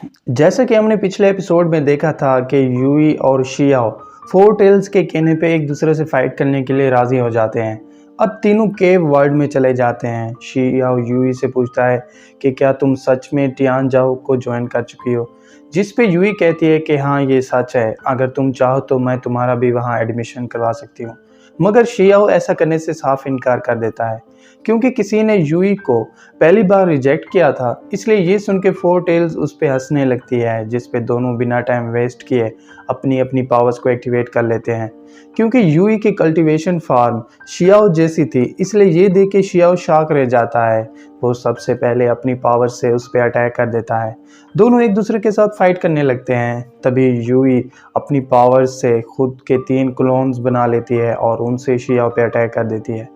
जैसा कि हमने पिछले एपिसोड में देखा था कि यूई और शियाओ फोर टेल्स के कहने पे एक दूसरे से फाइट करने के लिए राजी हो जाते हैं। अब तीनों केव वर्ल्ड में चले जाते हैं। शियाओ यूई से पूछता है कि क्या तुम सच में टियान जाओ को ज्वाइन कर चुकी हो, जिस पे यूई कहती है कि हाँ ये सच है, अगर तुम चाहो तो मैं तुम्हारा भी वहाँ एडमिशन करवा सकती हूँ। मगर शियाओ ऐसा करने से साफ इनकार कर देता है क्योंकि किसी ने यूई को पहली बार रिजेक्ट किया था। इसलिए ये सुन के फोर टेल्स उस पर हंसने लगती है, जिस पे दोनों बिना टाइम वेस्ट किए अपनी अपनी पावर्स को एक्टिवेट कर लेते हैं। क्योंकि यूई की कल्टीवेशन फार्म शियाओ जैसी थी, इसलिए ये देख के शियाओ शॉक रह जाता है। वो सबसे पहले अपनी पावर से उस पर अटैक कर देता है। दोनों एक दूसरे के साथ फाइट करने लगते हैं। तभी यूई अपनी पावर से खुद के 3 क्लोन्स बना लेती है और उनसे शियाओ पे अटैक कर देती है।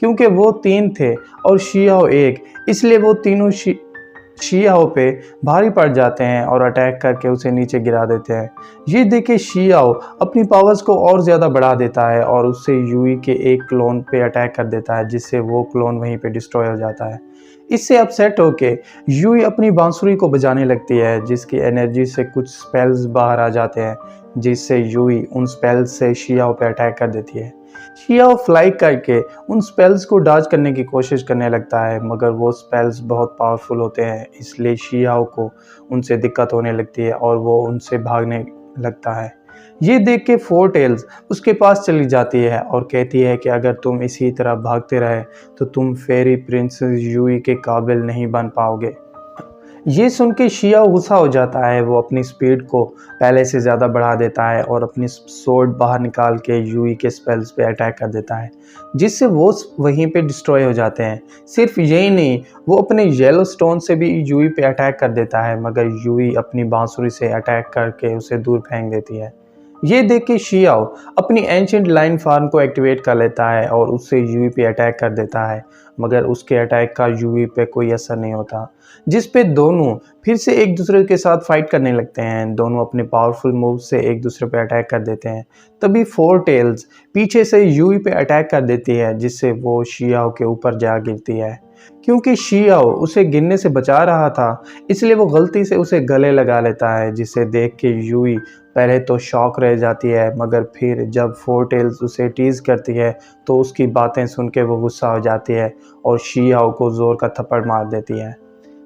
क्योंकि वो 3 थे और शियाओ 1, इसलिए वो तीनों शियाओ पे भारी पड़ जाते हैं और अटैक करके उसे नीचे गिरा देते हैं। ये देखे शियाओ अपनी पावर्स को और ज़्यादा बढ़ा देता है और उससे यूई के एक क्लोन पे अटैक कर देता है, जिससे वो क्लोन वहीं पे डिस्ट्रॉय हो जाता है। इससे अपसेट होके यूई अपनी बांसुरी को बजाने लगती है, जिसकी एनर्जी से कुछ स्पेल्स बाहर आ जाते हैं, जिससे यूई उन स्पेल्स से शियाओ पे अटैक कर देती है। शियाओ फ्लाई करके उन स्पेल्स को डॉज करने की कोशिश करने लगता है, मगर वो स्पेल्स बहुत पावरफुल होते हैं, इसलिए शियाओ को उनसे दिक्कत होने लगती है और वो उनसे भागने लगता है। ये देख के फोर टेल्स उसके पास चली जाती है और कहती है कि अगर तुम इसी तरह भागते रहे तो तुम फेरी प्रिंसेस यूई के काबिल नहीं बन पाओगे। ये सुन के शियाओ गुस्सा हो जाता है। वो अपनी स्पीड को पहले से ज़्यादा बढ़ा देता है और अपनी सोर्ड बाहर निकाल के यूई के स्पेल्स पे अटैक कर देता है, जिससे वो वहीं पे डिस्ट्रॉय हो जाते हैं। सिर्फ यही नहीं, वो अपने येलो स्टोन से भी यूई पे अटैक कर देता है, मगर यूई अपनी बांसुरी से अटैक करके उसे दूर फेंक देती है। ये देख के शियाओ अपनी एंशिएंट लाइन फार्म को एक्टिवेट कर लेता है और उससे यूवी पे अटैक कर देता है, मगर उसके अटैक का यूवी पे कोई असर नहीं होता, जिस पे दोनों फिर से एक दूसरे के साथ फाइट करने लगते हैं। दोनों अपने पावरफुल मूव से एक दूसरे पे अटैक कर देते हैं। तभी फोर टेल्स पीछे से यूवी पे अटैक कर देती है, जिससे वो शियाओ के ऊपर जा गिरती है। क्योंकि शियाओ उसे गिरने से बचा रहा था, इसलिए वो गलती से उसे गले लगा लेता है, जिसे देख के यूई पहले तो शॉक रह जाती है, मगर फिर जब फोर टेल्स उसे टीज करती है तो उसकी बातें सुन के वो गुस्सा हो जाती है और शियाओ को जोर का थप्पड़ मार देती है,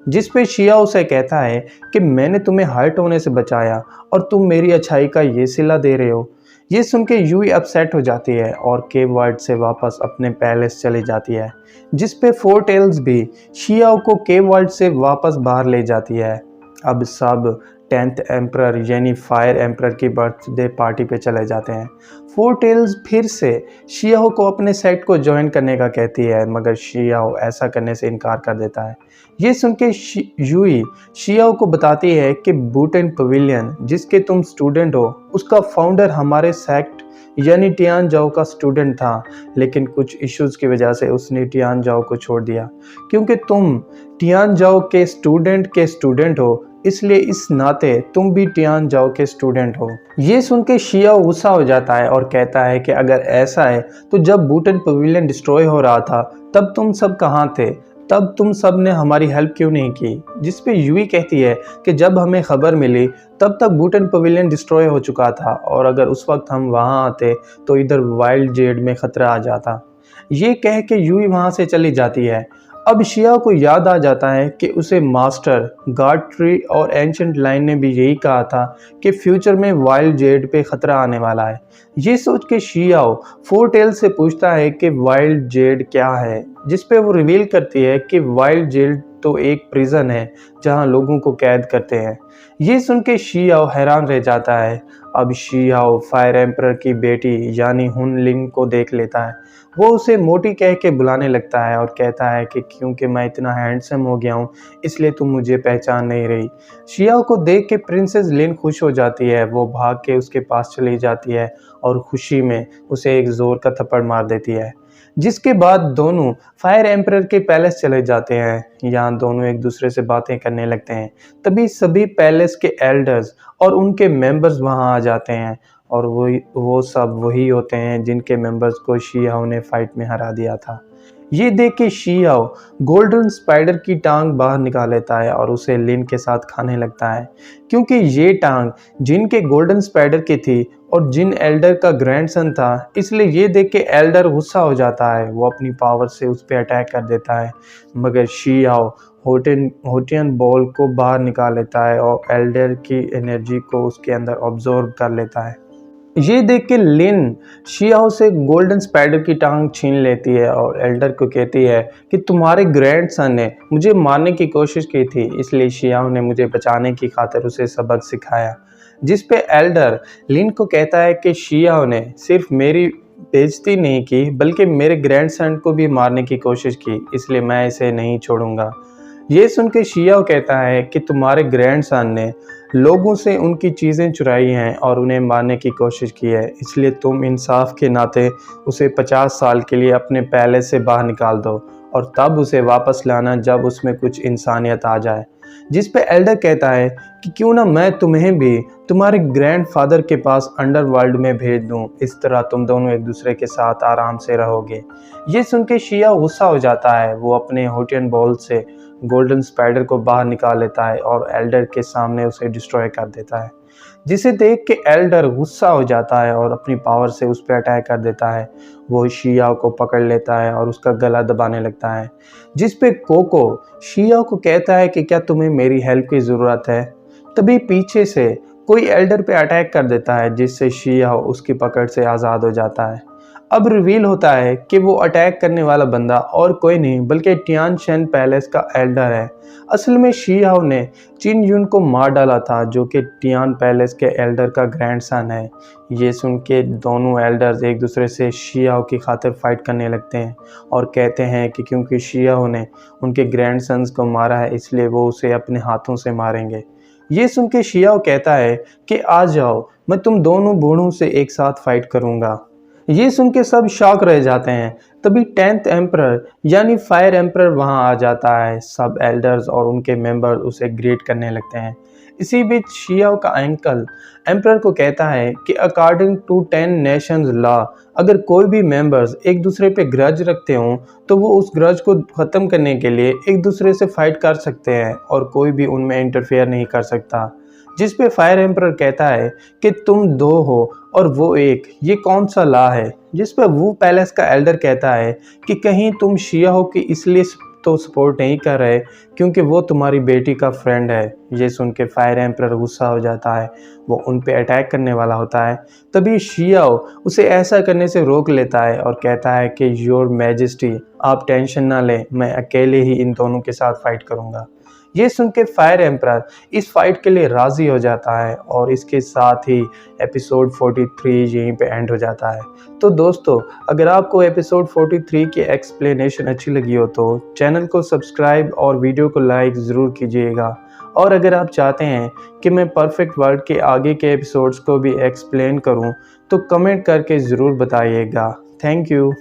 जिस पे शियाओ उसे कहता है कि मैंने तुम्हें हर्ट होने से बचाया और तुम मेरी अच्छाई का ये सिला दे रहे हो। ये सुन के यूई अपसेट हो जाती है और केव वर्ल्ड से वापस अपने पैलेस चली जाती है, जिस पे फोर टेल्स भी शियाओ को केव वर्ल्ड से वापस बाहर ले जाती है। अब सब 10th एम्परर यानी फायर एम्परर की बर्थडे पार्टी पे चले जाते हैं। फोर टेल्स फिर से शियाओ को अपने सेट को ज्वाइन करने का कहती है, मगर शियाओ ऐसा करने से इनकार कर देता है। ये सुन के यूई शियाओ को बताती है कि बूटेन पवेलियन जिसके तुम स्टूडेंट हो, उसका फाउंडर हमारे सेक्ट यानी टियान जाओ का स्टूडेंट था, लेकिन कुछ इश्यूज की वजह से उसने टियान जाओ को छोड़ दिया। क्योंकि तुम टियान जाओ के स्टूडेंट हो, इसलिए इस नाते तुम भी टियान जाओ के स्टूडेंट हो। ये सुन के शियाओ गुस्सा हो जाता है और कहता है कि अगर ऐसा है तो जब बूटेन पवेलियन डिस्ट्रॉय हो रहा था तब तुम सब कहाँ थे, तब तुम सब ने हमारी हेल्प क्यों नहीं की। जिस पे यूई कहती है कि जब हमें खबर मिली तब तक बूटेन पवेलियन डिस्ट्रॉय हो चुका था और अगर उस वक्त हम वहाँ आते तो इधर वाइल्ड जेड में खतरा आ जाता। ये कह के यूई वहाँ से चली जाती है। अब शियाओ को याद आ जाता है कि उसे मास्टर गार्ड ट्री और एंशिएंट लाइन ने भी यही कहा था कि फ्यूचर में वाइल्ड जेड पे खतरा आने वाला है। ये सोच के शियाओ फोर टेल से पूछता है कि वाइल्ड जेड क्या है, जिस पे वो रिवील करती है कि वाइल्ड जेड तो एक प्रिजन है जहां लोगों को कैद करते हैं। ये सुन के शियाओ हैरान रह जाता है। अब शियाओ फायर एम्परर की बेटी यानी हुन लिंग को देख लेता है। वो उसे मोटी कह के बुलाने लगता है और कहता है कि क्योंकि मैं इतना हैंडसम हो गया हूँ इसलिए तुम मुझे पहचान नहीं रही। शियाओ को देख के प्रिंसेस लिन खुश हो जाती है। वो भाग के उसके पास चली जाती है और खुशी में उसे एक जोर का थप्पड़ मार देती है, जिसके बाद दोनों फायर एम्परर के पैलेस चले जाते हैं। यहाँ दोनों एक दूसरे से बातें करने लगते हैं। तभी सभी पैलेस के एल्डर्स और उनके मेंबर्स वहाँ आ जाते हैं और वो सब वही होते हैं जिनके मेंबर्स को शियाओ ने फाइट में हरा दिया था। ये देख के शियाओ गोल्डन स्पाइडर की टांग बाहर निकाल लेता है और उसे लिन के साथ खाने लगता है, क्योंकि ये टांग जिन के गोल्डन स्पाइडर की थी और जिन एल्डर का ग्रैंडसन था। इसलिए ये देख के एल्डर गुस्सा हो जाता है, वो अपनी पावर से उस पर अटैक कर देता है, मगर शियाओ होटियन बॉल को बाहर निकाल लेता है और एल्डर की एनर्जी को उसके अंदर ऑब्जॉर्व कर लेता है। ये देख के लिन शियाओ से गोल्डन स्पाइडर की टांग छीन लेती है और एल्डर को कहती है कि तुम्हारे ग्रैंडसन ने मुझे मारने की कोशिश की थी, इसलिए शियाओ ने मुझे बचाने की खातिर उसे सबक सिखाया। जिस पे एल्डर लिन को कहता है कि शियाओ ने सिर्फ मेरी बेइज्जती नहीं की बल्कि मेरे ग्रैंडसन को भी मारने की कोशिश की, इसलिए मैं इसे नहीं छोड़ूंगा। ये सुन के शियाओ कहता है कि तुम्हारे ग्रैंडसन ने लोगों से उनकी चीज़ें चुराई हैं और उन्हें मारने की कोशिश की है, इसलिए तुम इंसाफ के नाते उसे 50 साल के लिए अपने पैलेस से बाहर निकाल दो और तब उसे वापस लाना जब उसमें कुछ इंसानियत आ जाए। जिस पे एल्डर कहता है कि क्यों ना मैं तुम्हें भी तुम्हारे ग्रैंडफादर के पास अंडरवर्ल्ड में भेज दूं, इस तरह तुम दोनों एक दूसरे के साथ आराम से रहोगे। ये सुन के शिया गुस्सा हो जाता है, वो अपने होटियन बॉल से गोल्डन स्पाइडर को बाहर निकाल लेता है और एल्डर के सामने उसे डिस्ट्रॉय कर देता है। जिसे देख के एल्डर गुस्सा हो जाता है और अपनी पावर से उस पर अटैक कर देता है। वो शिया को पकड़ लेता है और उसका गला दबाने लगता है। जिस पे कोको शिया को कहता है कि क्या तुम्हें मेरी हेल्प की ज़रूरत है। तभी पीछे से कोई एल्डर पे अटैक कर देता है, जिससे शिया उसकी पकड़ से आज़ाद हो जाता है। अब रिवील होता है कि वो अटैक करने वाला बंदा और कोई नहीं बल्कि टियान शेन पैलेस का एल्डर है। असल में शियाओ ने चिन युन को मार डाला था, जो कि टियान पैलेस के एल्डर का ग्रैंडसन है। ये सुन के दोनों एल्डर्स एक दूसरे से शियाओ की खातिर फाइट करने लगते हैं और कहते हैं कि क्योंकि शियाओ ने उनके ग्रैंडसन्स को मारा है इसलिए वो उसे अपने हाथों से मारेंगे। ये सुन के शियाओ कहता है कि आ जाओ, मैं तुम दोनों बूढ़ों से एक साथ फाइट करूँगा। ये सुन के सब शॉक रह जाते हैं। तभी 10th एम्परर यानी फायर एम्परर वहां आ जाता है। सब एल्डर्स और उनके मेंबर्स उसे ग्रीट करने लगते हैं। इसी बीच शियाओ का अंकल एम्परर को कहता है कि अकॉर्डिंग टू 10 नेशंस लॉ अगर कोई भी मेंबर्स एक दूसरे पे ग्रज रखते हों तो वो उस ग्रज को ख़त्म करने के लिए एक दूसरे से फाइट कर सकते हैं और कोई भी उनमें इंटरफेयर नहीं कर सकता। जिस पे फायर एम्परर कहता है कि तुम दो हो और वो एक, ये कौन सा लॉ है। जिस पे वो पैलेस का एल्डर कहता है कि कहीं तुम शिया हो कि इसलिए तो सपोर्ट नहीं कर रहे क्योंकि वो तुम्हारी बेटी का फ्रेंड है। ये सुन के फायर एम्परर गुस्सा हो जाता है, वो उन पे अटैक करने वाला होता है। तभी शियाओ उसे ऐसा करने से रोक लेता है और कहता है कि योर मैजेस्टी आप टेंशन ना लें, मैं अकेले ही इन दोनों के साथ फाइट करूँगा। ये सुन के फायर एम्परर इस फाइट के लिए राज़ी हो जाता है और इसके साथ ही एपिसोड 43 यहीं पे एंड हो जाता है। तो दोस्तों, अगर आपको एपिसोड 43 की एक्सप्लेनेशन अच्छी लगी हो तो चैनल को सब्सक्राइब और वीडियो को लाइक ज़रूर कीजिएगा। और अगर आप चाहते हैं कि मैं परफेक्ट वर्ल्ड के आगे के एपिसोड्स को भी एक्सप्लेन करूं तो कमेंट करके ज़रूर बताइएगा। Thank you.